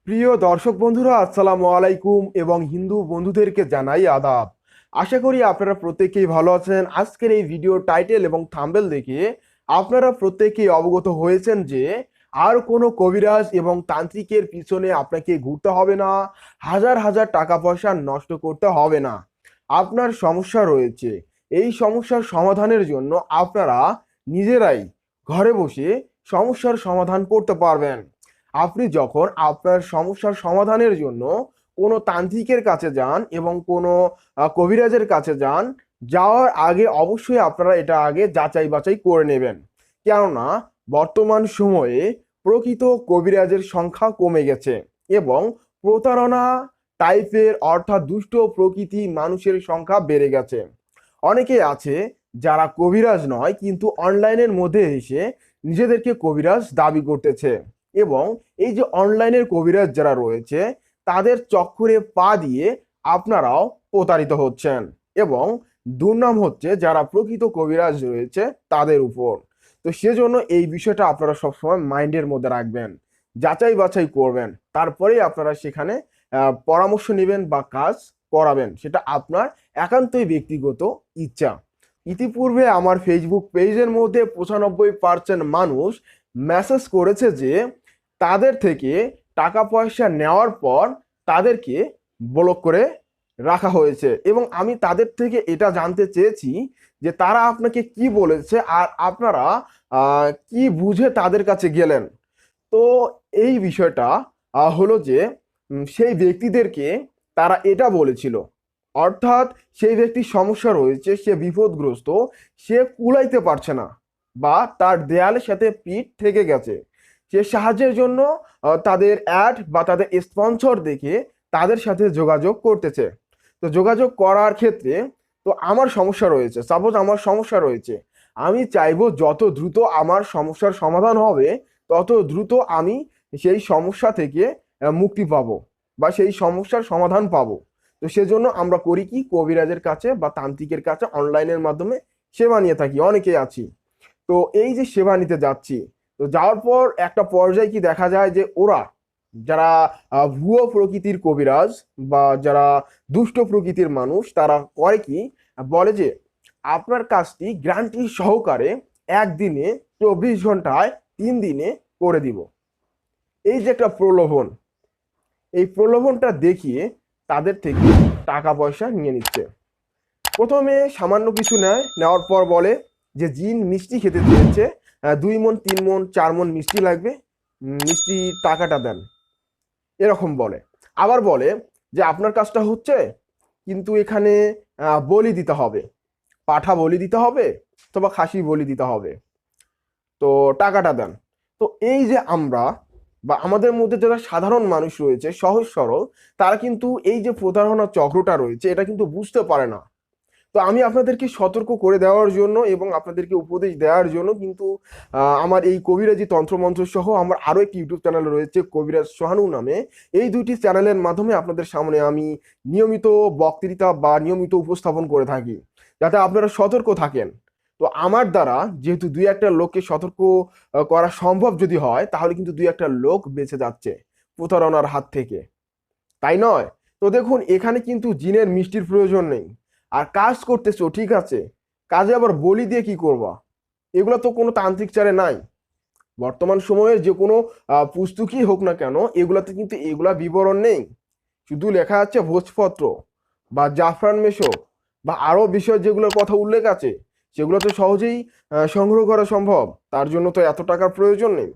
প্রিয় দর্শক বন্ধুরা, আসসালামু আলাইকুম এবং হিন্দু বন্ধুদেরকে জানাই আদাব। আশা করি আপনারা প্রত্যেকেই ভালো আছেন। আজকের এই ভিডিও টাইটেল এবং থাম্বনেল দেখে আপনারা প্রত্যেকেই অবগত হয়েছেন যে আর কোনো কবিরাজ এবং তান্ত্রিকের পিছনে আপনাকে ঘুরতে হবে না, হাজার হাজার টাকা পয়সা নষ্ট করতে হবে না। আপনার সমস্যা রয়েছে, এই সমস্যার সমাধানের জন্য আপনারা নিজেরাই ঘরে বসে সমস্যার সমাধান করতে পারবেন। আপনি যখন আপনার সমস্যার সমাধানের জন্য কোনো তান্ত্রিকের কাছে যান এবং কোনো কবিরাজের কাছে যান, যাওয়ার আগে অবশ্যই আপনারা এটা আগে যাচাই বাছাই করে নেবেন। কেননা বর্তমান সময়ে প্রকৃত কবিরাজের সংখ্যা কমে গেছে এবং প্রতারণা টাইপের অর্থাৎ দুষ্ট প্রকৃতি মানুষের সংখ্যা বেড়ে গেছে। অনেকে আছে যারা কবিরাজ নয় কিন্তু অনলাইনের মধ্যে এসে নিজেদেরকে কবিরাজ দাবি করতেছে এবং এই যে অনলাইনের কবিরাজ যারা রয়েছে তাদের চক্করে পা দিয়ে আপনারাও প্রতারিত হচ্ছেন এবং দুর্নাম হচ্ছে যারা প্রকৃত কবিরাজ রয়েছে তাদের উপর। তো সেজন্য এই বিষয়টা আপনারা সবসময় মাইন্ডের মধ্যে রাখবেন, যাচাই বাছাই করবেন, তারপরেই আপনারা সেখানে পরামর্শ নেবেন বা কাজ করাবেন, সেটা আপনার একান্তই ব্যক্তিগত ইচ্ছা। ইতিপূর্বে আমার ফেসবুক পেজের মধ্যে 95% মানুষ মেসেজ করেছে যে তাদের থেকে টাকা পয়সা নেওয়ার পর তাদেরকে ব্লক করে রাখা হয়েছে এবং আমি তাদের থেকে এটা জানতে চেয়েছি যে তারা আপনাকে কি বলেছে আর আপনারা কি বুঝে তাদের কাছে গেলেন। তো এই বিষয়টা হলো যে সেই ব্যক্তিদেরকে তারা এটা বলেছিল, অর্থাৎ সেই ব্যক্তির সমস্যা রয়েছে, সে বিপদগ্রস্ত, সে কুলাইতে পারছে না বা তার দেয়ালের সাথে পিঠ থেকে গেছে, সে সাহায্যের জন্য তাদের অ্যাড বা তাদের স্পন্সর দেখে তাদের সাথে যোগাযোগ করতেছে। তো যোগাযোগ করার ক্ষেত্রে তো আমার সমস্যা রয়েছে, সাপোজ আমার সমস্যা রয়েছে, আমি চাইবো যত দ্রুত আমার সমস্যার সমাধান হবে তত দ্রুত আমি সেই সমস্যা থেকে মুক্তি পাবো বা সেই সমস্যার সমাধান পাবো। তো সেজন্য আমরা করি কি, কবিরাজের কাছে বা তান্ত্রিকের কাছে অনলাইনের মাধ্যমে সেবা নিয়ে থাকি, অনেকেই আছি। তো এই যে সেবা নিতে যাচ্ছি, তো যাওয়ার পর একটা পর্যায়ে কি দেখা যায় যে ওরা যারা ভুয়ো প্রকৃতির কবিরাজ বা যারা দুষ্ট প্রকৃতির মানুষ তারা করে কি, বলে যে আপনার কাজটি গ্যারান্টি সহকারে একদিনে, 24 ঘন্টায়, 3 দিনে করে দিব। এই যে একটা প্রলোভন, এই প্রলোভনটা দেখিয়ে তাদের থেকে টাকা পয়সা নিয়ে নিচ্ছে। প্রথমে সামান্য কিছু নেয়, নেওয়ার পর বলে যে জিন মিষ্টি খেতে চেয়েছে, 2 মণ 3 মণ 4 মণ মিষ্টি লাগবে, মিষ্টি টাকাটা দেন, এরকম বলে। আবার বলে যে আপনার কাজটা হচ্ছে কিন্তু এখানে বলি দিতে হবে, পাঠা বলি দিতে হবে অথবা খাসি বলি দিতে হবে, তো টাকাটা দেন। তো এই যে আমরা বা আমাদের মধ্যে যারা সাধারণ মানুষ রয়েছে সহজ সরল, তারা কিন্তু এই যে প্রতারণা চক্রটা রয়েছে এটা কিন্তু বুঝতে পারে না। তো আমি আপনাদেরকে সতর্ক করে দেওয়ার জন্য এবং আপনাদেরকে উপদেশ দেওয়ার জন্য কিন্তু আমার এই কবিরাজি তন্ত্রমন্ত্র সহ আমার আরও একটি ইউটিউব চ্যানেল রয়েছে কবিরাজ সোহানু নামে। এই দুইটি চ্যানেলের মাধ্যমে আপনাদের সামনে আমি নিয়মিত বক্তৃতা বা নিয়মিত উপস্থাপন করে থাকি যাতে আপনারা সতর্ক থাকেন। তো আমার দ্বারা যেহেতু 2-1 লোককে সতর্ক করা সম্ভব যদি হয়, তাহলে কিন্তু 2-1 লোক বেঁচে যাচ্ছে প্রতারণার হাত থেকে, তাই নয়? তো দেখুন, এখানে কিন্তু জিনের মিষ্টির প্রয়োজন নেই। আর কাজ করতেছো ঠিক আছে, কাজে আবার বলি দিয়ে কি করবা? এগুলো তো কোনো তান্ত্রিক চারে নাই। বর্তমান সময়ের যে কোনো পুস্তকই হোক না কেন, এগুলাতে কিন্তু এগুলা বিবরণ নেই। শুধু লেখা আছে ভোজপত্র বা জাফরান মেশো বা আরো বিষয় যেগুলোর কথা উল্লেখ আছে, সেগুলো তো সহজেই সংগ্রহ করা সম্ভব, তার জন্য তো এত টাকার প্রয়োজন নেই।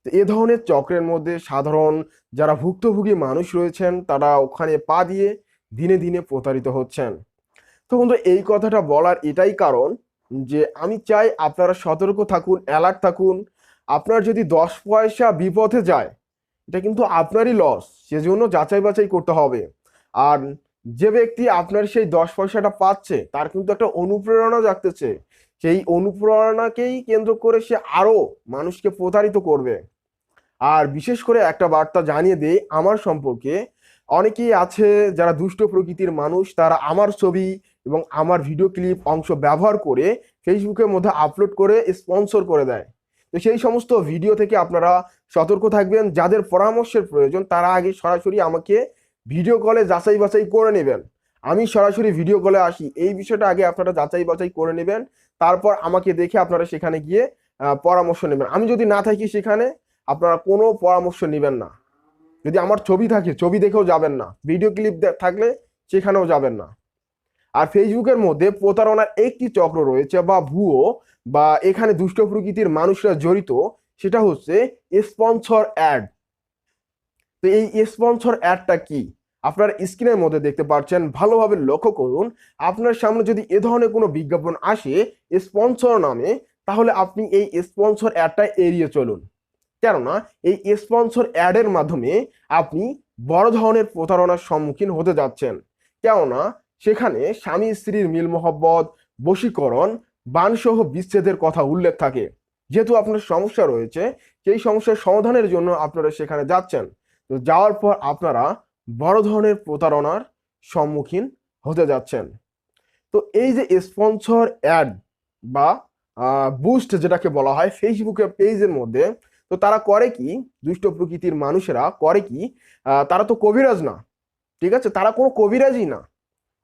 তো এ ধরনের চক্রের মধ্যে সাধারণ যারা ভুক্তভোগী মানুষ রয়েছেন তারা ওখানে পা দিয়ে দিনে দিনে প্রতারিত হচ্ছেন। তো বন্ধু, এই কথাটা বলার এটাই কারণ যে আমি চাই আপনারা সতর্ক থাকুন, অ্যালার্ট থাকুন। আপনার যদি 10 পয়সা বিপথে যায়, এটা কিন্তু আপনারই লস, সেজন্য যাচাই বাছাই করতে হবে। আর যে ব্যক্তি আপনার সেই 10 পয়সাটা পাচ্ছে তার কিন্তু একটা অনুপ্রেরণা জাগতেছে, সেই অনুপ্রেরণাকেই কেন্দ্র করে সে আরো মানুষকে প্রতারিত করবে। আর বিশেষ করে একটা বার্তা জানিয়ে দেই আমার সম্পর্কে, অনেকেই আছে যারা দুষ্ট প্রকৃতির মানুষ, তারা আমার ছবি এবং আমার ভিডিও ক্লিপ অংশ ব্যবহার করে ফেসবুকের মধ্যে আপলোড করে স্পন্সর করে দেয়। তো সেই সমস্ত ভিডিও থেকে আপনারা সতর্ক থাকবেন। যাদের পরামর্শের প্রয়োজন তারা আগে সরাসরি আমাকে ভিডিও কলে যাচাই বাছাই করে নেবেন। আমি সরাসরি ভিডিও কলে আসি, এই বিষয়টা আগে আপনারা যাচাই বাছাই করে নেবেন, তারপর আমাকে দেখে আপনারা সেখানে গিয়ে পরামর্শ নেবেন। আমি যদি না থাকি সেখানে আপনারা কোনো পরামর্শ নেবেন না। যদি আমার ছবি থাকে ছবি দেখেও যাবেন না, ভিডিও ক্লিপ থাকলে সেখানেও যাবেন না। আর ফেসবুকের মধ্যে প্রতারণার একটি চক্র রয়েছে বা ভুয়ো বা এখানে দুষ্ট প্রকৃতির মানুষরা জড়িত, সেটা হচ্ছে স্পন্সর অ্যাড। তো এই স্পন্সর অ্যাডটা কি আপনার স্ক্রিনের মধ্যে দেখতে পাচ্ছেন, ভালোভাবে লক্ষ্য করুন। আপনার সামনে যদি এ ধরনের কোনো বিজ্ঞাপন আসে স্পন্সর নামে, তাহলে আপনি এই স্পন্সর অ্যাডটা এড়িয়ে চলুন। কেননা এই স্পন্সর অ্যাডের মাধ্যমে আপনি বড় ধরনের প্রতারণার সম্মুখীন হতে যাচ্ছেন। কেননা সেখানে স্বামী স্ত্রীর মিল মোহব্বত, বশীকরণ, বানসহ বিচ্ছেদের কথা উল্লেখ থাকে। যেহেতু আপনার সমস্যা রয়েছে, সেই সমস্যার সমাধানের জন্য আপনারা সেখানে যাচ্ছেন। তো যাওয়ার পর আপনারা বড় ধরনের প্রতারণার সম্মুখীন হতে যাচ্ছেন। তো এই যে স্পন্সর অ্যাড বা বুস্ট যেটাকে বলা হয় ফেসবুকের পেজের মধ্যে, তো তারা করে কি, দুষ্ট প্রকৃতির মানুষেরা করে কি, তারা তো কবিরাজ না, ঠিক আছে, তারা কোনো কবিরাজই না।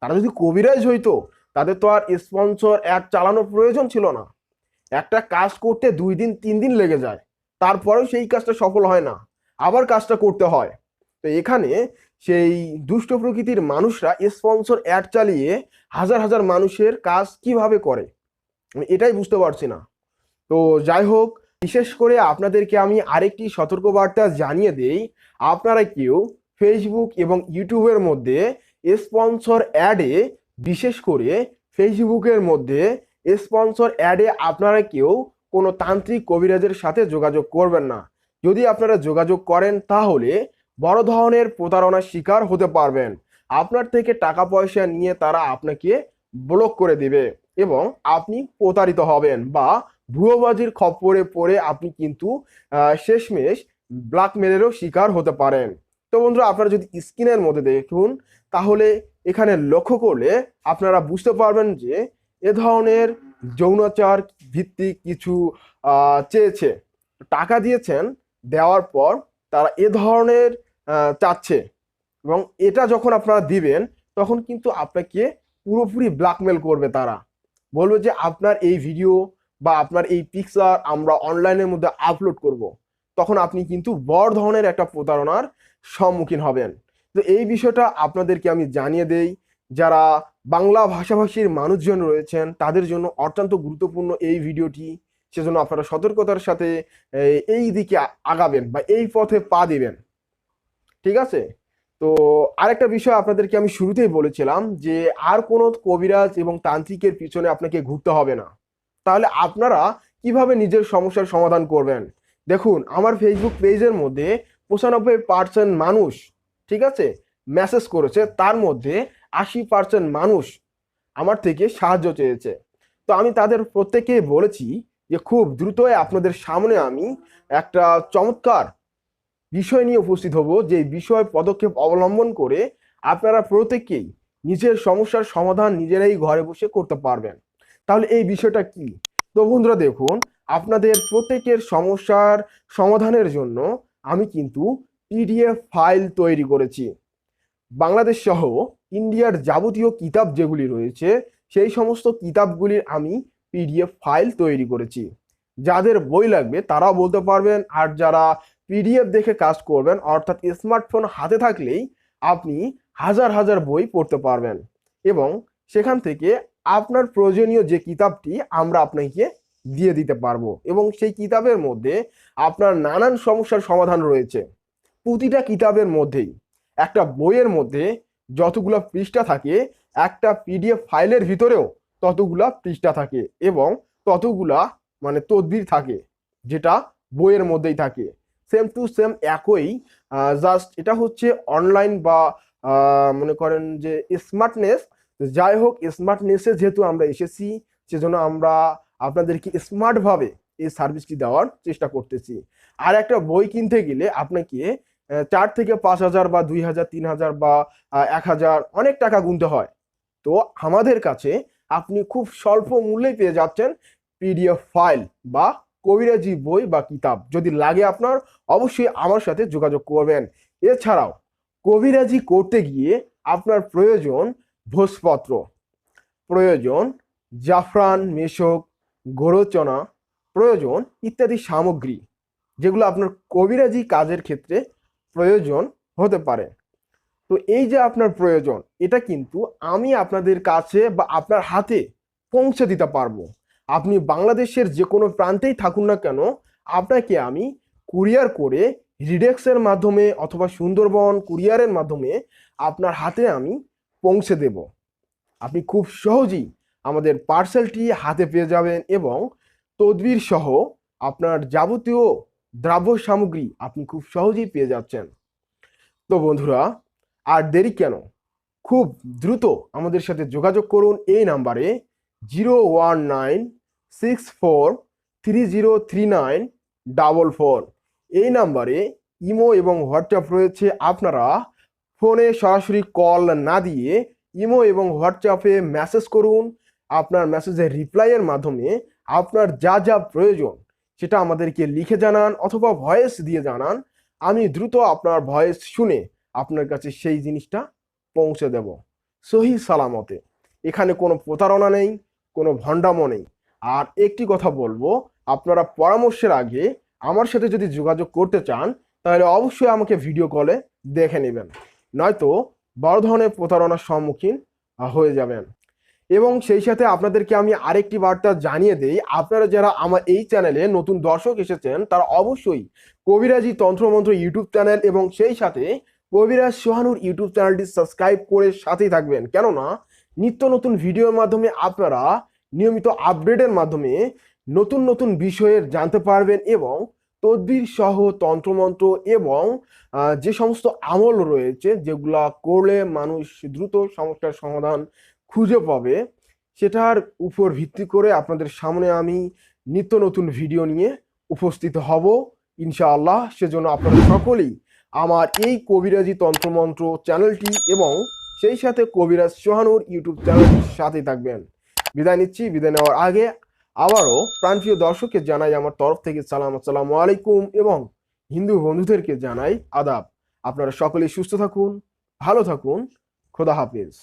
তারা যদি কবিরাজ হইতো তাদের তো আর স্পন্সর অ্যাড চালানোর প্রয়োজন ছিল না। একটা কাজ করতে 2 দিন 3 দিন লেগে যায়, তারপরেও সেই কাজটা সফল হয় না, আবার কাজটা করতে হয়। তো এখানে সেই দুষ্ট প্রকৃতির মানুষরা স্পন্সর অ্যাড চালিয়ে হাজার হাজার মানুষের কাজ কিভাবে করে, আমি এটাই বুঝতে পারছি না। তো যাই হোক, বিশেষ করে আপনাদেরকে আমি আরেকটি সতর্কবার্তা জানিয়ে দেই, আপনারা কেউ ফেসবুক এবং ইউটিউবের মধ্যে স্পন্সর অ্যাডে, বিশেষ করে ফেসবুকের মধ্যে স্পন্সর অ্যাডে আপনারা কেউ কোনো তান্ত্রিক কবিরাজের সাথে যোগাযোগ করবেন না। যদি আপনারা যোগাযোগ করেন তাহলে বড় ধরনের প্রতারণার শিকার হতে পারবেন। আপনার থেকে টাকা পয়সা নিয়ে তারা আপনাকে ব্লক করে দিবে এবং আপনি প্রতারিত হবেন বা ভুয়োবাজির খপ্পরে পড়ে আপনি কিন্তু শেষমেশ ব্ল্যাকমেলেরও শিকার হতে পারেন। তো বন্ধুরা, আপনারা যদি স্ক্রিনের মধ্যে দেখুন তাহলে এখানে লক্ষ্য করলে আপনারা বুঝতে পারবেন যে এ ধরনের যৌনাচার ভিত্তিক কিছু চেয়েছে, টাকা দিয়েছেন, দেওয়ার পর তারা এ ধরনের চাচ্ছে এবং এটা যখন আপনারা দিবেন তখন কিন্তু আপনাকে পুরোপুরি ব্ল্যাকমেল করবে। তারা বলবে যে আপনার এই ভিডিও বা আপনার এই পিকচার আমরা অনলাইনের মধ্যে আপলোড করব, তখন আপনি কিন্তু বড় ধরনের একটা প্রতারণার সম্মুখীন হবেন। তো এই বিষয়টা আপনাদেরকে আমি জানিয়ে দেই, যারা বাংলা ভাষাভাষীর মানুষজন রয়েছেন তাদের জন্য অত্যন্ত গুরুত্বপূর্ণ এই ভিডিওটি, সেজন্য আপনারা সতর্কতার সাথে এই দিকে আগাবেন বা এই পথে পা দিবেন, ঠিক আছে। তো আরেকটা বিষয় আপনাদেরকে আমি শুরুতেই বলেছিলাম যে আর কোনো কবিরাজ এবং তান্ত্রিকের পিছনে আপনাকে ঘুরতে হবে না। তাহলে আপনারা কিভাবে নিজের সমস্যার সমাধান করবেন? দেখুন, আমার ফেসবুক পেজের মধ্যে 95% মানুষ, ঠিক আছে, মেসেজ করেছে, তার মধ্যে 80% মানুষ আমার থেকে সাহায্য চেয়েছে। তো আমি তাদের প্রত্যেককে বলেছি যে খুব দ্রুতই আপনাদের সামনে আমি একটা চমৎকার বিষয় নিয়ে উপস্থিত হব, যে বিষয় পদক্ষেপ অবলম্বন করে আপনারা প্রত্যেকেই নিজের সমস্যার সমাধান নিজেরাই ঘরে বসে করতে পারবেন। তাহলে এই বিষয়টা কি? তো বন্ধুরা দেখুন, আপনাদের প্রত্যেকের সমস্যার সমাধানের জন্য আমি কিন্তু পিডিএফ ফাইল তৈরি করেছি। বাংলাদেশ সহ ইন্ডিয়ার যাবতীয় কিতাব যেগুলি রয়েছে সেই সমস্ত কিতাবগুলির আমি পিডিএফ ফাইল তৈরি করেছি। যাদের বই লাগবে তারাও বলতে পারবেন, আর যারা পিডিএফ দেখে কাজ করবেন অর্থাৎ স্মার্টফোন হাতে থাকলেই আপনি হাজার হাজার বই পড়তে পারবেন এবং সেখান থেকে আপনার প্রয়োজনীয় যে কিতাবটি আমরা আপনাকে দিয়ে দিতে পারবো এবং সেই কিতাবের মধ্যে আপনার নানান সমস্যার সমাধান রয়েছে। প্রতিটা কিতাবের মধ্যেই, একটা বইয়ের মধ্যে যতগুলো পৃষ্ঠা থাকে একটা পিডিএফ ফাইলের ভিতরেও ততগুলা পৃষ্ঠা থাকে এবং ততগুলা মানে তদবির থাকে, যেটা বইয়ের মধ্যেই থাকে সেম টু সেম একই। জাস্ট এটা হচ্ছে অনলাইন বা মনে করেন যে স্মার্টনেস। যাই হোক, স্মার্টনেসে যেহেতু আমরা এসেছি সেজন্য আমরা আপনাদেরকে স্মার্টভাবে এই সার্ভিসটি দেওয়ার চেষ্টা করতেছি। আর একটা বই কিনতে গেলে আপনাকে 4 থেকে 5 হাজার বা 2 হাজার 3 হাজার বা 1 হাজার অনেক টাকা গুনতে হয়। তো আমাদের কাছে আপনি খুব স্বল্প মূল্যে পেয়ে যাচ্ছেন পিডিএফ ফাইল বা কবিরাজি বই বা কিতাব যদি লাগে আপনার অবশ্যই আমার সাথে যোগাযোগ করবেন। এছাড়াও কবিরাজি করতে গিয়ে আপনার প্রয়োজন ভোজপত্র, প্রয়োজন জাফরান, মেশক, গোরচনা, প্রয়োজন ইত্যাদি সামগ্রী যেগুলো আপনার কবিরাজি কাজের ক্ষেত্রে প্রয়োজন হতে পারে। তো এই যে আপনার প্রয়োজন, এটা কিন্তু আমি আপনাদের কাছে বা আপনার হাতে পৌঁছে দিতে পারবো। আপনি বাংলাদেশের যে কোনো প্রান্তেই থাকুন না কেন, আপনাকে আমি কুরিয়ার করে রিডেক্সের মাধ্যমে অথবা সুন্দরবন কুরিয়ারের মাধ্যমে আপনার হাতে আমি পৌঁছে দেব। আপনি খুব সহজেই আমাদের পার্সেলটি হাতে পেয়ে যাবেন এবং তদবির সহ আপনার যাবতীয় দ্রব্য সামগ্রী আপনি খুব সহজেই পেয়ে যাচ্ছেন। তো বন্ধুরা, আর দেরি কেন, খুব দ্রুত আমাদের সাথে যোগাযোগ করুন এই নাম্বারে 01964303944। এই নাম্বারে ইমো এবং হোয়াটসঅ্যাপ রয়েছে। আপনারা ফোনে সরাসরি কল না দিয়ে ইমো এবং হোয়াটসঅ্যাপে মেসেজ করুন। আপনার মেসেজের রিপ্লাইয়ের মাধ্যমে আপনার যা যা প্রয়োজন সেটা আমাদেরকে লিখে জানান অথবা ভয়েস দিয়ে জানান। আমি দ্রুত আপনার ভয়েস শুনে আপনার কাছে সেই জিনিসটা পৌঁছে দেব সহি সালামতে। এখানে কোনো প্রতারণা নেই, কোনো ভণ্ডামো নেই। আর একটি কথা বলবো, আপনারা পরামর্শের আগে আমার সাথে যদি যোগাযোগ করতে চান তাহলে অবশ্যই আমাকে ভিডিও কলে দেখে নেবেন, নয়তো বড় ধরনের প্রতারণার সম্মুখীন হয়ে যাবেন। এবং সেই সাথে আপনাদেরকে আমি আরেকটি বার্তা জানিয়ে দেই, আপনারা যারা আমার এই চ্যানেলে নতুন দর্শক এসেছেন তারা অবশ্যই কবিরাজি তন্ত্রমন্ত্র ইউটিউব চ্যানেল এবং সেই সাথে কবিরাজ সোহানুর ইউটিউব চ্যানেলটি সাবস্ক্রাইব করে সাথেই থাকবেন। কেননা নিত্য নতুন ভিডিওর মাধ্যমে আপনারা নিয়মিত আপডেটের মাধ্যমে নতুন নতুন বিষয়ের জানতে পারবেন এবং তদবির সহ তন্ত্রমন্ত্র এবং যে সমস্ত আমল রয়েছে যেগুলা করলে মানুষ দ্রুত সমস্যার সমাধান খুঁজে পাবে, সেটার উপর ভিত্তি করে আপনাদের সামনে আমি নিত্য নতুন ভিডিও নিয়ে উপস্থিত হব ইনশাআল্লাহ। সেজন্য আপনারা সকলেই আমার এই কবিরাজি তন্ত্রমন্ত্র চ্যানেলটি এবং সেই সাথে কবিরাজ সোহানুর ইউটিউব চ্যানেলটির সাথে থাকবেন। বিদায় নিচ্ছি। বিদায় নেওয়ার আগে আবারও প্রাণপ্রিয় দর্শককে জানাই আমার তরফ থেকে সালাম, আসসালামু আলাইকুম, এবং হিন্দু বন্ধুদেরকে জানাই আদাব। আপনারা সকলেই সুস্থ থাকুন, ভালো থাকুন, খোদা হাফেজ।